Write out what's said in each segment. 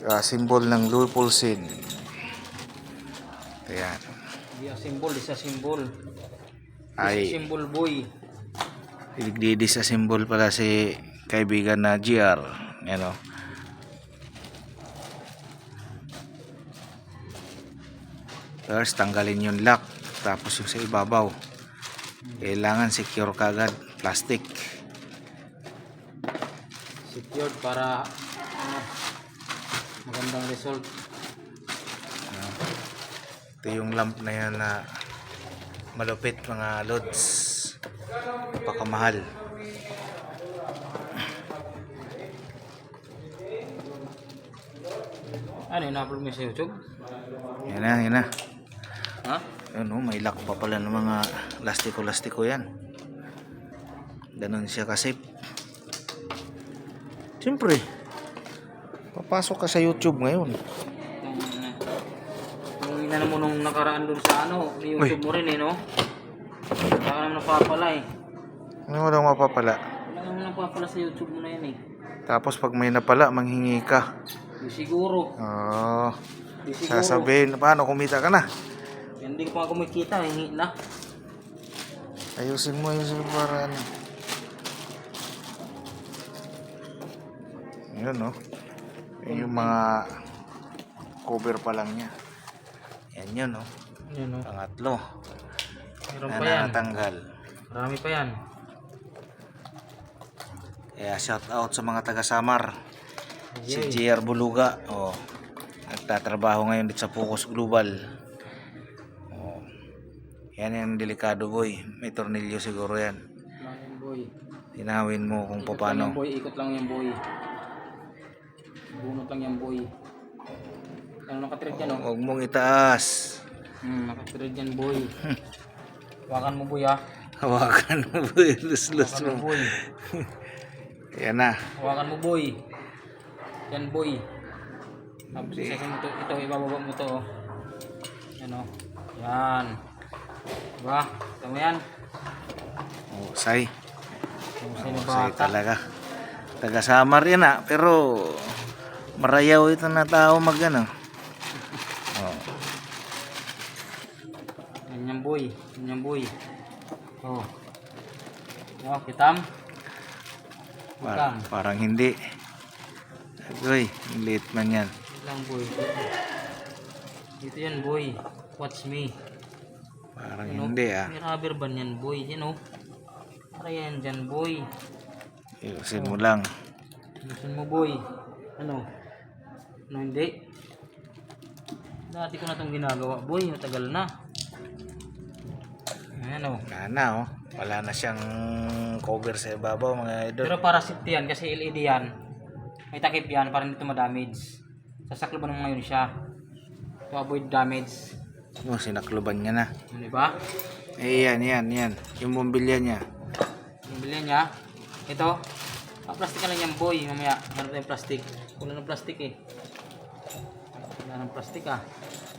Symbol ng Lupulsin. Ayan. Di symbol, isa symbol. Ay, Symbol boy. disassemble pala si kaibigan na GR. Yan o. First, tanggalin yung lock. Tapos yung sa ibabaw. Kailangan secure kagad. Plastic. Secured para magandang result. Ito yung lamp na yan na malupit mga lods. Napakamahal. Ano yung na-upload mo sa YouTube? Yan na, yan na. Ha? Ano, may lock pa pala ng mga lastiko-lastiko yan. Ganun siya kasi. Siyempre, papasok ka sa YouTube ngayon. Yung inano mo nung nakaraan dun sa ano, YouTube mo rin eh, no? Wala ka naman napapala eh. Ano mo lang mapapala? Wala ka naman napapala sa YouTube mo na yan eh. Tapos pag may napala, manghingi ka. Di siguro. Oh, Di siguro. sasabihin, paano kumita ka na? Hindi ko pa kumikita, hingi na. Ayusin mo para ano. Yun, no? Yun yung mga cover pa lang niya. Yan yun, no? Yan no. Pangatlo. Meron Na pa yan. natanggal. Marami pa yan. Kaya shout out sa mga taga Samar. Si Yay. JR Buluga. Oh, nagtatrabaho ngayon dito sa Focus Global. Oh, yan yung delikado, boy. May tornilyo siguro yan. Lang yan, boy. Tinawin mo kung Ikot lang paano. yan, boy. Ikot lang yan, boy. Bunot lang yan, boy. Ano nakatirid yan, no? Huwag mong itaas. Nakatirid yan, boy. Hawakan mo, boy, ha? Hawakan mo, boy. Lus-lus Hawakan mo, mo. boy. Yan na. Hawakan mo, boy. Yan, boy. Tapos isa mo ito, ibababa mo to, oh. Yan, oh. Yan. Diba? Ito mo yan. Husay. Husay na Husay bata. talaga. Taga Samar yan, pero marayaw ito na tao mag-ano. Oh. Yan, boy. Yan, boy. Oh. Oh, kitam. Parang hindi. Uy, liit man yan. Wait lang, boy. Dito yan, boy. Watch me. Parang Ano? hindi, ah. May rubber band yan, boy. Yan, oh. Para yan dyan, boy. Iusin mo lang. Gusto mo, boy. Ano? Ano hindi? Dati ko na itong ginagawa, boy. Matagal na. Ayan, oh. Wala na, oh. Wala na siyang cover sa ibabaw, mga idol. Pero para safety yan, kasi LED yan. May takip yan para hindi ito ma-damage. Sasakloban mo ngayon siya. To avoid damage. Oh, sinakluban niya na. Diba? Eh, yan. Yung bumbilya niya. Yung bilhin niya. Ito. Plastic ka lang yan, boy. Mamaya, hanap tayong plastic. Wala ng plastic eh. Wala ng plastic ah.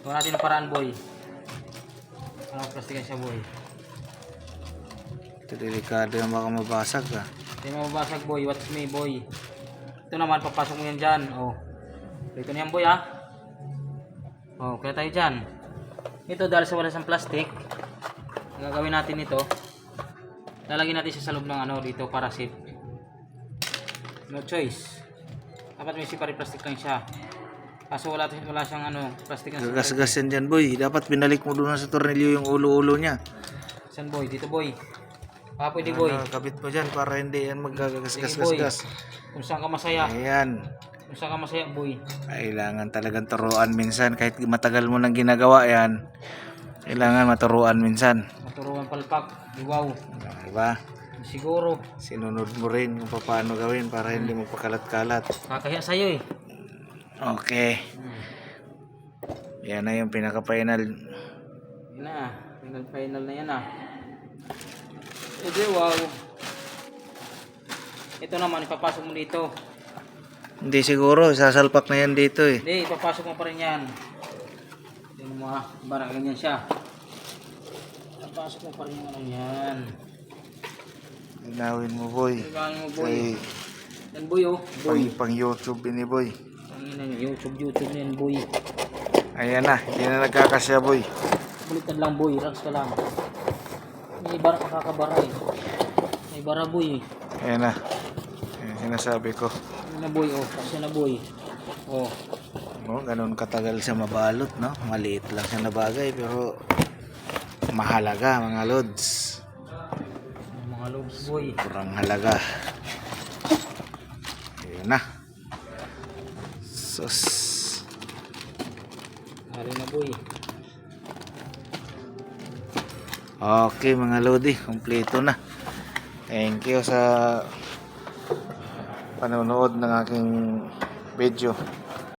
Gawa natin ang paraan, boy. Wala ng plastic siya, boy. Ito delikado yung baka mabasag, ah. Hindi mo mabasag, boy. Watch me, boy. Ito naman, papasok mo yan dyan. Oh. Dito na yan, boy, ah. Oh, kaya tayo dyan. Ito, dahil sa wala ng plastic, gagawin natin ito. Lalagyan natin siya sa loob ng ano dito para safe. No choice. Dapat may sipari plastic lang siya. Kaso wala siyang ano, plastic na Gagas-gas yan dyan, boy. Dapat binalik mo doon sa tornilyo yung ulo-ulo niya. Saan, boy? Dito, boy. Pwede, boy. Kabit mo dyan para hindi yan Sige, boy. maggagas-gas-gas. Kung saan ka masaya. Ayan. Kung saan ka masaya, boy. Kailangan talagang turuan minsan. Kahit matagal mo nang ginagawa yan, kailangan maturuan minsan. Maturuan palpak. Wow. Diba? Siguro. Sinunod mo rin kung paano gawin para hindi mo pakalat-kalat. Kakahiya sa'yo eh. Okay. Yan na yung pinaka-final. Yan na. Final na yan ah. Ede, wow. Ito naman, ipapasok mo dito. Hindi siguro, sasalpak na yan dito eh. Hindi, ipapasok mo pa rin yan. Tingnan mo ah, bara ganyan siya. Ipapasok mo pa rin yung ano yan. Linawin mo, boy. Ilangin mo, boy. Kay Yan, boy, oh. Boy. pang YouTube ini, boy. Ang Yan, YouTube na yan, boy. Ayan na, hindi na nagkakasya boy. Baliktad lang, boy. Relax ka lang. May bara kakabara eh. May bara, boy. Ayan na. Ayan, sinasabi ko. Ano na, boy, oh. Kasi na, boy. Oh. Oh, ganun katagal siya mabalot, no? Maliit lang siya na bagay, pero mahalaga, mga lods. Mga lobs, boy. Kurang halaga. Ayan na. Sus. Hari na, boy. Okay, mga lodi, kompleto na. Thank you sa panonood ng aking video.